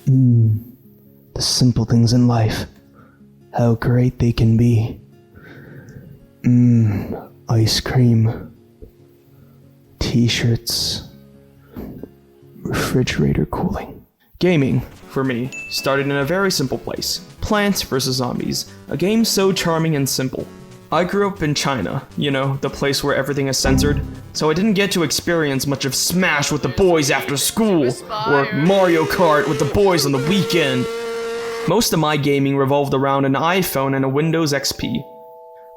The simple things in life. How great they can be. Ice cream. T-shirts. Refrigerator cooling. Gaming, for me, started in a very simple place. Plants vs. Zombies, a game so charming and simple. I grew up in China, you know, the place where everything is censored, so I didn't get to experience much of Smash with the boys after school, or Mario Kart with the boys on the weekend. Most of my gaming revolved around an iPhone and a Windows XP.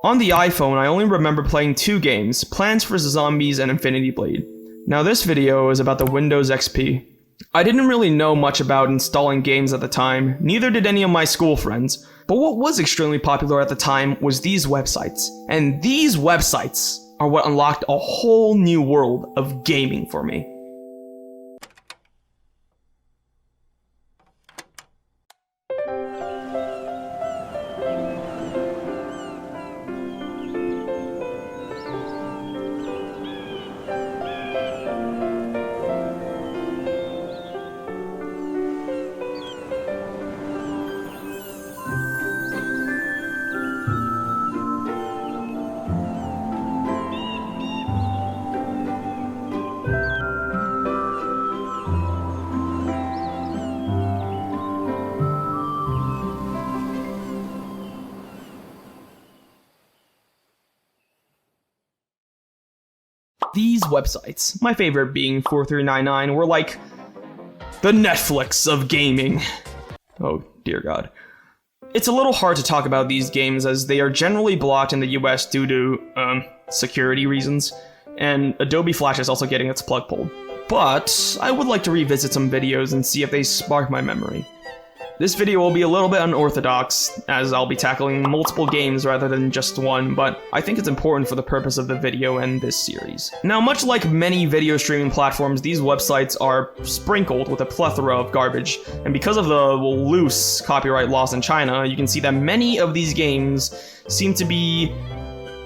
On the iPhone, I only remember playing 2 games, Plants vs. Zombies and Infinity Blade. Now this video is about the Windows XP. I didn't really know much about installing games at the time, neither did any of my school friends, but what was extremely popular at the time was these websites. And these websites are what unlocked a whole new world of gaming for me. These websites, my favorite being 4399, were like the Netflix of gaming. Oh dear God. It's a little hard to talk about these games as they are generally blocked in the US due to, security reasons, and Adobe Flash is also getting its plug pulled. But I would like to revisit some videos and see if they spark my memory. This video will be a little bit unorthodox, as I'll be tackling multiple games rather than just one, but I think it's important for the purpose of the video and this series. Now, much like many video streaming platforms, these websites are sprinkled with a plethora of garbage, and because of the loose copyright laws in China, you can see that many of these games seem to be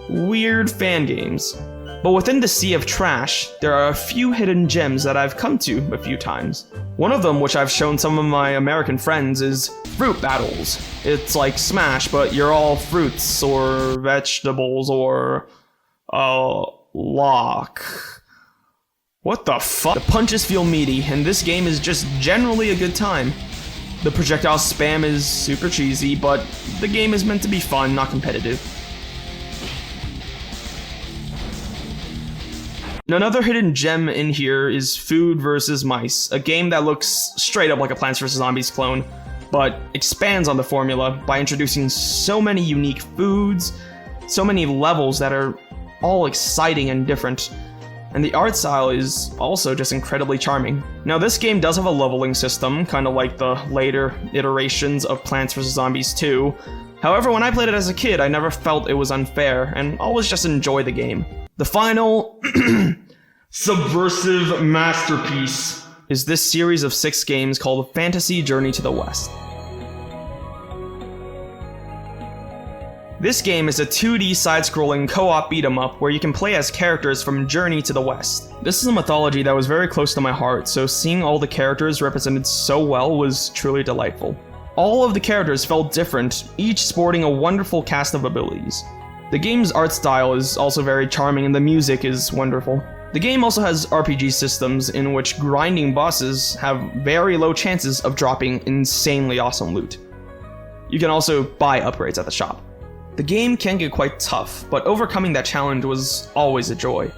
weird fan games. But within the sea of trash, there are a few hidden gems that I've come to a few times. One of them, which I've shown some of my American friends, is Fruit Battles. It's like Smash, but you're all fruits, or vegetables, or lock. What the fuck? The punches feel meaty, and this game is just generally a good time. The projectile spam is super cheesy, but the game is meant to be fun, not competitive. Another hidden gem in here is Food vs. Mice, a game that looks straight up like a Plants vs. Zombies clone, but expands on the formula by introducing so many unique foods, so many levels that are all exciting and different, and the art style is also just incredibly charming. Now this game does have a leveling system, kind of like the later iterations of Plants vs. Zombies 2. However, when I played it as a kid, I never felt it was unfair, and always just enjoyed the game. The final subversive masterpiece is this series of 6 games called Fantasy Journey to the West. This game is a 2D side-scrolling co-op beat-em-up where you can play as characters from Journey to the West. This is a mythology that was very close to my heart, so seeing all the characters represented so well was truly delightful. All of the characters felt different, each sporting a wonderful cast of abilities. The game's art style is also very charming and the music is wonderful. The game also has RPG systems in which grinding bosses have very low chances of dropping insanely awesome loot. You can also buy upgrades at the shop. The game can get quite tough, but overcoming that challenge was always a joy.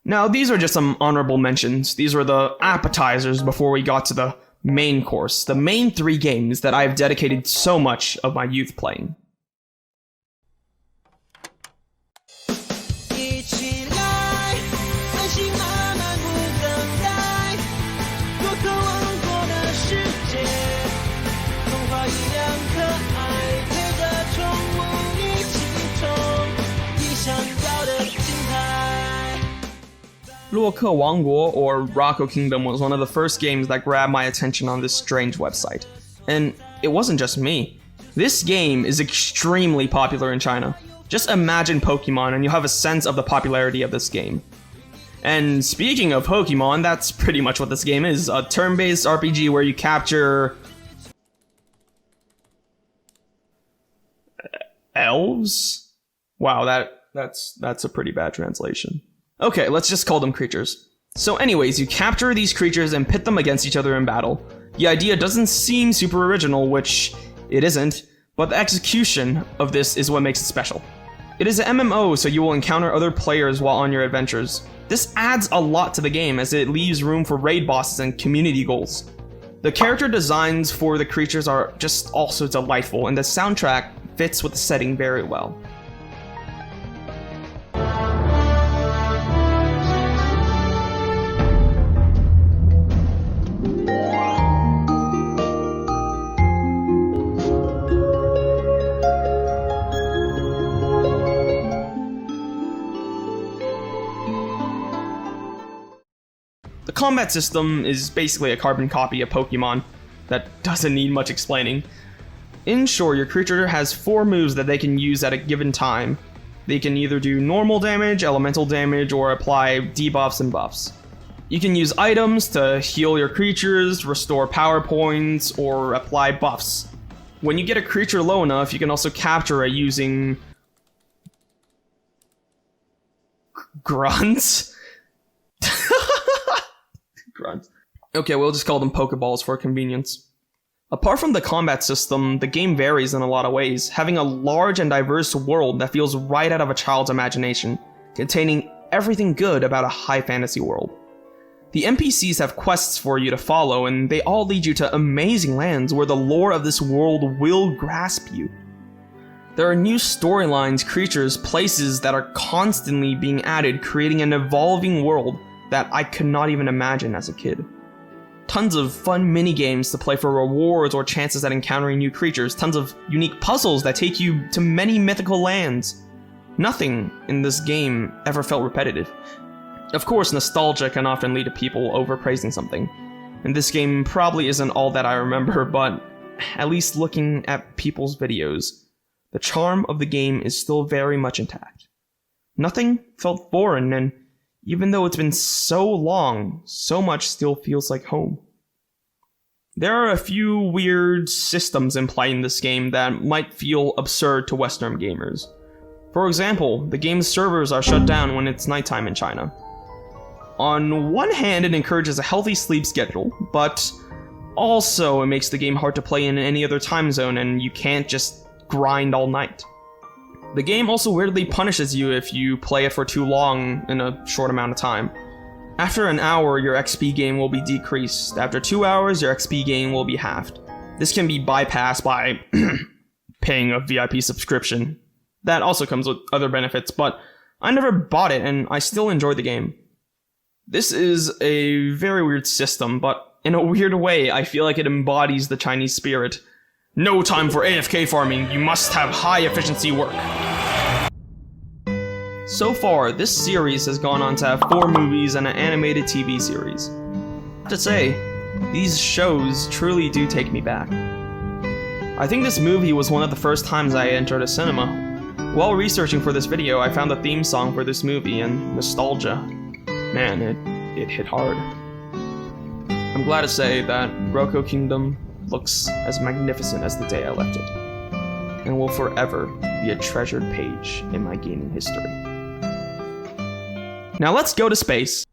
Now, these are just some honorable mentions. These were the appetizers before we got to the main course, the main 3 games that I've dedicated so much of my youth playing.洛克王国, or Rocco Kingdom, was one of the first games that grabbed my attention on this strange website. And it wasn't just me. This game is extremely popular in China. Just imagine Pokemon and you'll have a sense of the popularity of this game. And speaking of Pokemon, that's pretty much what this game is. A turn-based RPG where you capture elves? Wow, that's a pretty bad translation. Okay, let's just call them creatures. So anyways, you capture these creatures and pit them against each other in battle. The idea doesn't seem super original, which it isn't, but the execution of this is what makes it special. It is an MMO, so you will encounter other players while on your adventures. This adds a lot to the game as it leaves room for raid bosses and community goals. The character designs for the creatures are just also delightful, and the soundtrack fits with the setting very well. The combat system is basically a carbon copy of Pokemon that doesn't need much explaining. In short, your creature has 4 moves that they can use at a given time. They can either do normal damage, elemental damage, or apply debuffs and buffs. You can use items to heal your creatures, restore power points, or apply buffs. When you get a creature low enough, you can also capture it using grunts. Grunt. Okay, we'll just call them Pokeballs for convenience. Apart from the combat system, the game varies in a lot of ways, having a large and diverse world that feels right out of a child's imagination, containing everything good about a high fantasy world. The NPCs have quests for you to follow, and they all lead you to amazing lands where the lore of this world will grasp you. There are new storylines, creatures, places that are constantly being added, creating an evolving world that I could not even imagine as a kid. Tons of fun mini-games to play for rewards or chances at encountering new creatures, tons of unique puzzles that take you to many mythical lands. Nothing in this game ever felt repetitive. Of course, nostalgia can often lead to people overpraising something, and this game probably isn't all that I remember, but at least looking at people's videos, the charm of the game is still very much intact. Nothing felt foreign, and even though it's been so long, so much still feels like home. There are a few weird systems in play in this game that might feel absurd to Western gamers. For example, the game's servers are shut down when it's nighttime in China. On one hand, it encourages a healthy sleep schedule, but also it makes the game hard to play in any other time zone and you can't just grind all night. The game also weirdly punishes you if you play it for too long in a short amount of time. After an hour, your XP gain will be decreased. After 2 hours, your XP gain will be halved. This can be bypassed by paying a VIP subscription. That also comes with other benefits, but I never bought it and I still enjoy the game. This is a very weird system, but in a weird way, I feel like it embodies the Chinese spirit. No time for AFK farming, you must have high efficiency work. So far, this series has gone on to have 4 movies and an animated TV series. I have to say, these shows truly do take me back. I think this movie was one of the first times I entered a cinema. While researching for this video, I found the theme song for this movie, and nostalgia. Man, it hit hard. I'm glad to say that Rocco Kingdom looks as magnificent as the day I left it, and will forever be a treasured page in my gaming history. Now let's go to space.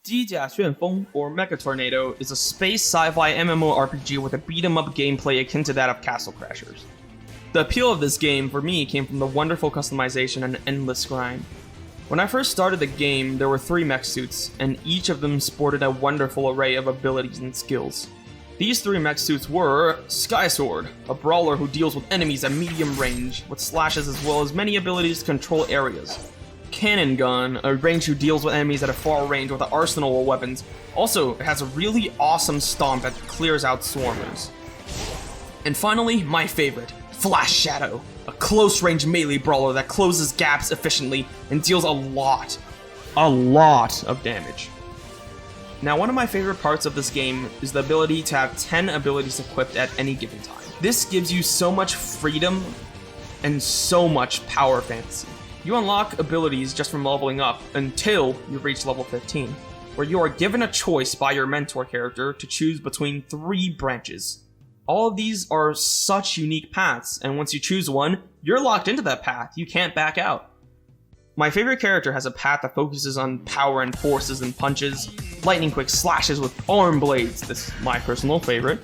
機甲旋风, or Mecha Tornado, is a space sci-fi MMORPG with a beat-em-up gameplay akin to that of Castle Crashers. The appeal of this game, for me, came from the wonderful customization and endless grind. When I first started the game, there were 3 mech suits, and each of them sported a wonderful array of abilities and skills. These 3 mech suits were Sky Sword, a brawler who deals with enemies at medium range, with slashes as well as many abilities to control areas. Cannon Gun, a range who deals with enemies at a far range with an arsenal of weapons. Also, it has a really awesome stomp that clears out swarmers. And finally, my favorite, Flash Shadow, a close-range melee brawler that closes gaps efficiently and deals a lot of damage. Now, one of my favorite parts of this game is the ability to have 10 abilities equipped at any given time. This gives you so much freedom and so much power fantasy. You unlock abilities just from leveling up until you reach level 15, where you are given a choice by your mentor character to choose between 3 branches. All of these are such unique paths, and once you choose one, you're locked into that path. You can't back out. My favorite character has a path that focuses on power and forces and punches, lightning quick slashes with arm blades, this is my personal favorite,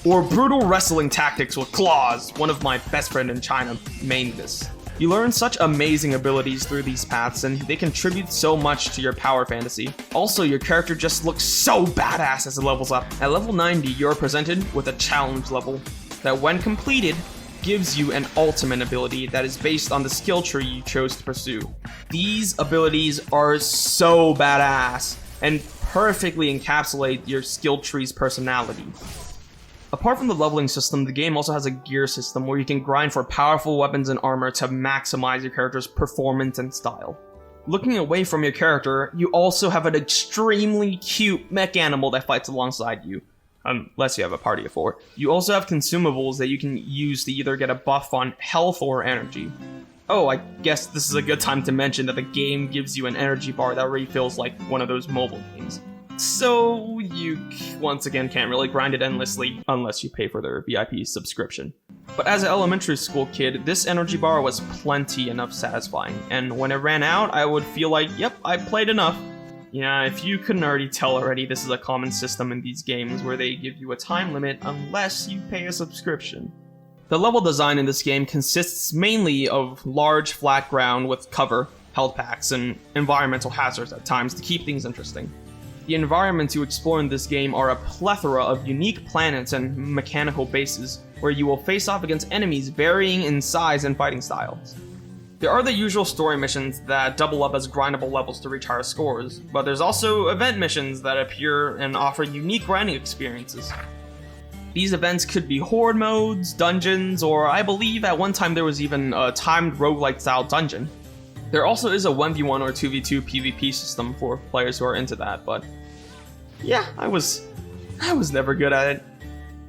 or brutal wrestling tactics with claws, one of my best friend in China mained this. You learn such amazing abilities through these paths, and they contribute so much to your power fantasy. Also, your character just looks so badass as it levels up. At level 90, you're presented with a challenge level that, when completed, gives you an ultimate ability that is based on the skill tree you chose to pursue. These abilities are so badass and perfectly encapsulate your skill tree's personality. Apart from the leveling system, the game also has a gear system where you can grind for powerful weapons and armor to maximize your character's performance and style. Looking away from your character, you also have an extremely cute mech animal that fights alongside you, unless you have a party of 4. You also have consumables that you can use to either get a buff on health or energy. Oh, I guess this is a good time to mention that the game gives you an energy bar that refills like one of those mobile games. So you, once again, can't really grind it endlessly unless you pay for their VIP subscription. But as an elementary school kid, this energy bar was plenty enough satisfying, and when it ran out, I would feel like, yep, I played enough. Yeah, if you couldn't already tell already, this is a common system in these games where they give you a time limit unless you pay a subscription. The level design in this game consists mainly of large flat ground with cover, health packs, and environmental hazards at times to keep things interesting. The environments you explore in this game are a plethora of unique planets and mechanical bases, where you will face off against enemies varying in size and fighting styles. There are the usual story missions that double up as grindable levels to reach higher scores, but there's also event missions that appear and offer unique grinding experiences. These events could be horde modes, dungeons, or I believe at one time there was even a timed roguelike style dungeon. There also is a 1v1 or 2v2 PvP system for players who are into that, but yeah, I was never good at it.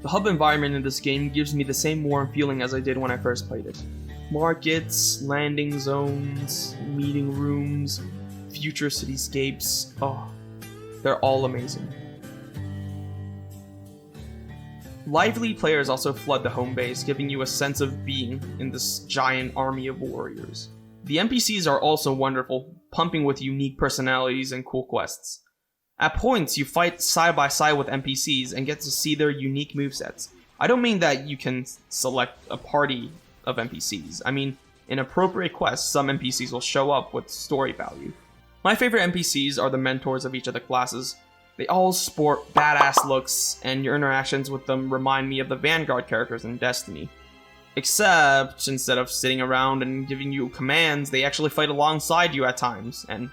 The hub environment in this game gives me the same warm feeling as I did when I first played it. Markets, landing zones, meeting rooms, future cityscapes, oh, they're all amazing. Lively players also flood the home base, giving you a sense of being in this giant army of warriors. The NPCs are also wonderful, pumping with unique personalities and cool quests. At points, you fight side by side with NPCs and get to see their unique movesets. I don't mean that you can select a party of NPCs. I mean, in appropriate quests, some NPCs will show up with story value. My favorite NPCs are the mentors of each of the classes. They all sport badass looks, and your interactions with them remind me of the Vanguard characters in Destiny. Except, instead of sitting around and giving you commands, they actually fight alongside you at times, and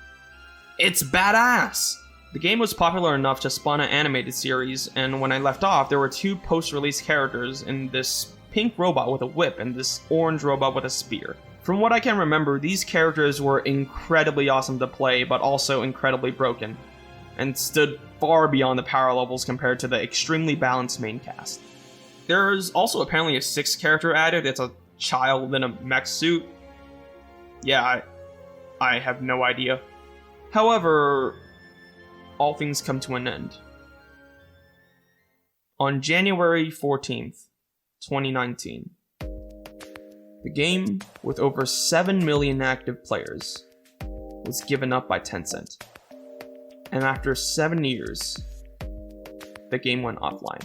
it's badass! The game was popular enough to spawn an animated series, and when I left off, there were 2 post-release characters in this pink robot with a whip and this orange robot with a spear. From what I can remember, these characters were incredibly awesome to play, but also incredibly broken, and stood far beyond the power levels compared to the extremely balanced main cast. There's also apparently a 6th character added. It's a child in a mech suit. Yeah, I have no idea. However, all things come to an end. On January 14th, 2019, the game, with over 7 million active players, was given up by Tencent. And after 7 years, the game went offline.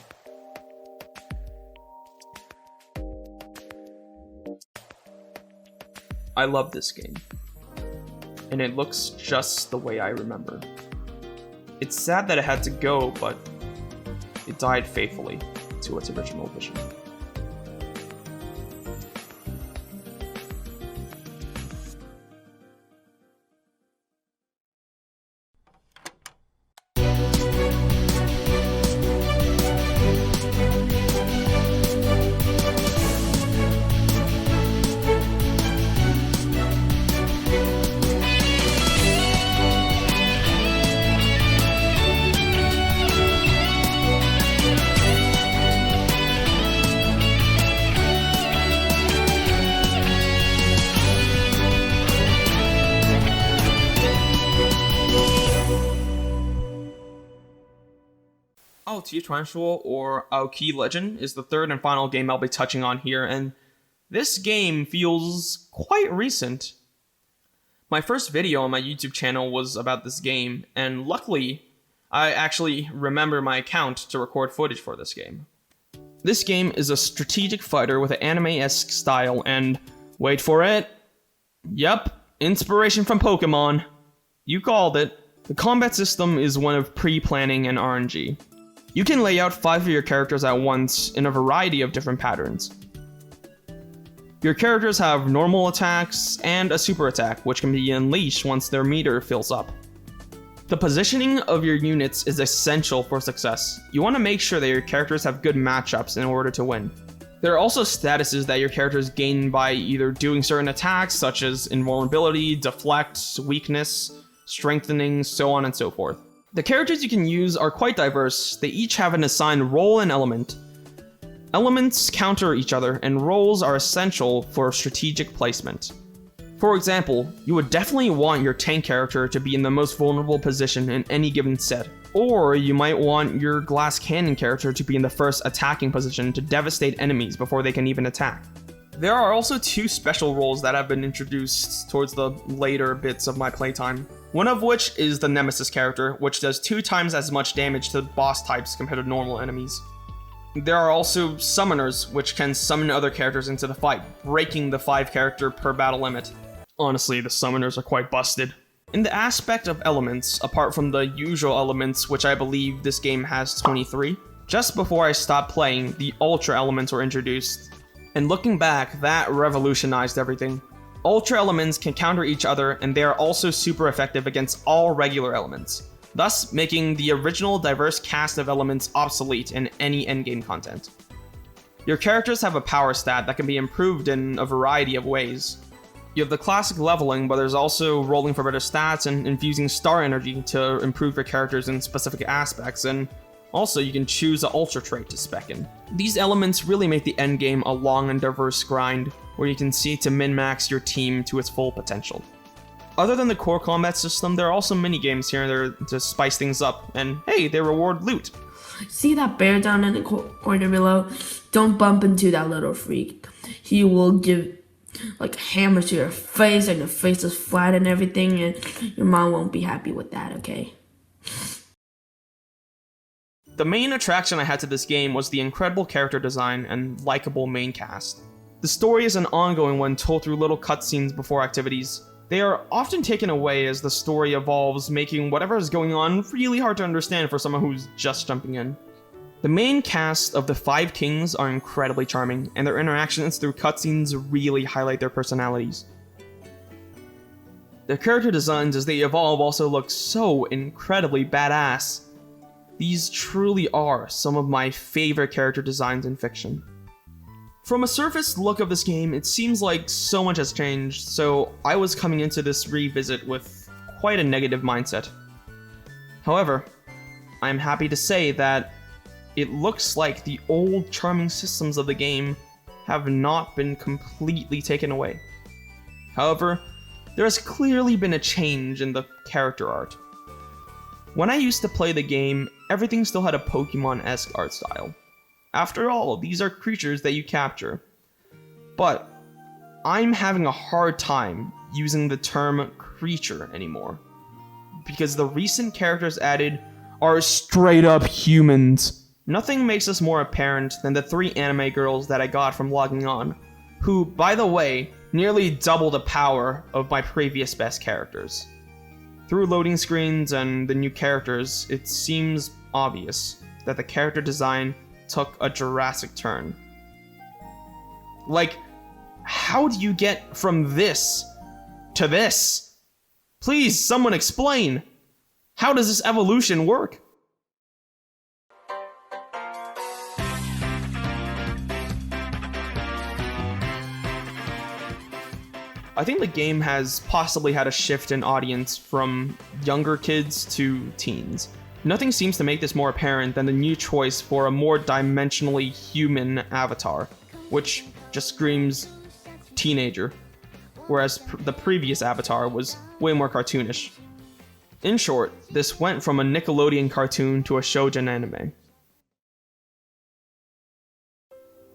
I love this game, and it looks just the way I remember. It's sad that it had to go, but it died faithfully to its original vision. Aoqi传说, or Aoqi Legend, is the third and final game I'll be touching on here, and this game feels quite recent. My first video on my YouTube channel was about this game, and luckily, I actually remember my account to record footage for this game. This game is a strategic fighter with an anime-esque style, and wait for it, yep, inspiration from Pokemon. You called it. The combat system is one of pre-planning and RNG. You can lay out 5 of your characters at once in a variety of different patterns. Your characters have normal attacks and a super attack, which can be unleashed once their meter fills up. The positioning of your units is essential for success. You want to make sure that your characters have good matchups in order to win. There are also statuses that your characters gain by either doing certain attacks, such as invulnerability, deflect, weakness, strengthening, so on and so forth. The characters you can use are quite diverse. They each have an assigned role and element. Elements counter each other, and roles are essential for strategic placement. For example, you would definitely want your tank character to be in the most vulnerable position in any given set, or you might want your glass cannon character to be in the first attacking position to devastate enemies before they can even attack. There are also 2 special roles that have been introduced towards the later bits of my playtime. One of which is the Nemesis character, which does 2 times as much damage to boss types compared to normal enemies. There are also Summoners, which can summon other characters into the fight, breaking the 5 character per battle limit. Honestly, the Summoners are quite busted. In the aspect of elements, apart from the usual elements, which I believe this game has 23, just before I stopped playing, the Ultra elements were introduced. And looking back, that revolutionized everything. Ultra elements can counter each other, and they are also super effective against all regular elements, thus making the original diverse cast of elements obsolete in any endgame content. Your characters have a power stat that can be improved in a variety of ways. You have the classic leveling, but there's also rolling for better stats and infusing star energy to improve your characters in specific aspects, and also you can choose an ultra trait to spec in. These elements really make the endgame a long and diverse grind, where you can seek to min-max your team to its full potential. Other than the core combat system, there are also mini-games here and there to spice things up, and hey, they reward loot. See that bear down in the corner below? Don't bump into that little freak. He will give like a hammer to your face, and your face is flat and everything, and your mom won't be happy with that, okay? The main attraction I had to this game was the incredible character design and likable main cast. The story is an ongoing one told through little cutscenes before activities. They are often taken away as the story evolves, making whatever is going on really hard to understand for someone who's just jumping in. The main cast of the 5 kings are incredibly charming, and their interactions through cutscenes really highlight their personalities. Their character designs as they evolve also look so incredibly badass. These truly are some of my favorite character designs in fiction. From a surface look of this game, it seems like so much has changed, so I was coming into this revisit with quite a negative mindset. However, I'm happy to say that it looks like the old charming systems of the game have not been completely taken away. However, there has clearly been a change in the character art. When I used to play the game, everything still had a Pokemon-esque art style. After all, these are creatures that you capture. But I'm having a hard time using the term creature anymore, because the recent characters added are straight up humans. Nothing makes this more apparent than the 3 anime girls that I got from logging on, who, by the way, nearly double the power of my previous best characters. Through loading screens and the new characters, it seems obvious. that the character design took a drastic turn. Like, how do you get from this to this? Please, someone explain. How does this evolution work? I think the game has possibly had a shift in audience from younger kids to teens. Nothing seems to make this more apparent than the new choice for a more dimensionally human avatar, which just screams teenager, whereas the previous avatar was way more cartoonish. In short, this went from a Nickelodeon cartoon to a shoujo anime.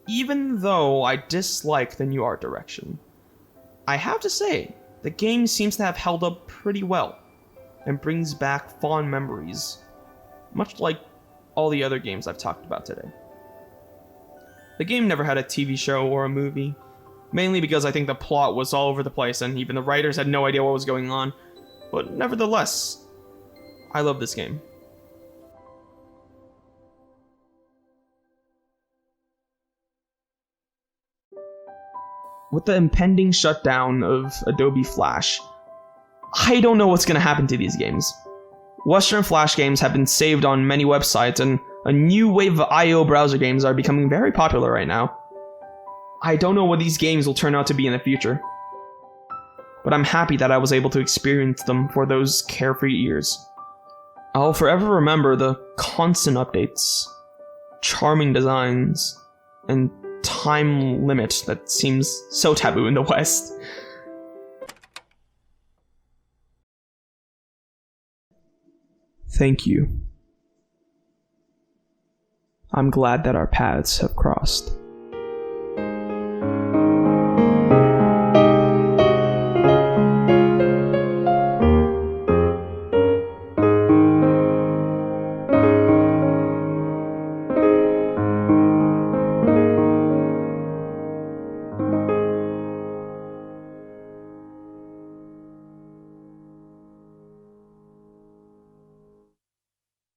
Even though I dislike the new art direction, I have to say, the game seems to have held up pretty well, and brings back fond memories, much like all the other games I've talked about today. The game never had a TV show or a movie, mainly because I think the plot was all over the place and even the writers had no idea what was going on, but nevertheless, I love this game. With the impending shutdown of Adobe Flash, I don't know what's going to happen to these games. Western Flash games have been saved on many websites, and a new wave of IO browser games are becoming very popular right now. I don't know what these games will turn out to be in the future, but I'm happy that I was able to experience them for those carefree years. I'll forever remember the constant updates, charming designs, and time limit that seems so taboo in the West. Thank you. I'm glad that our paths have crossed.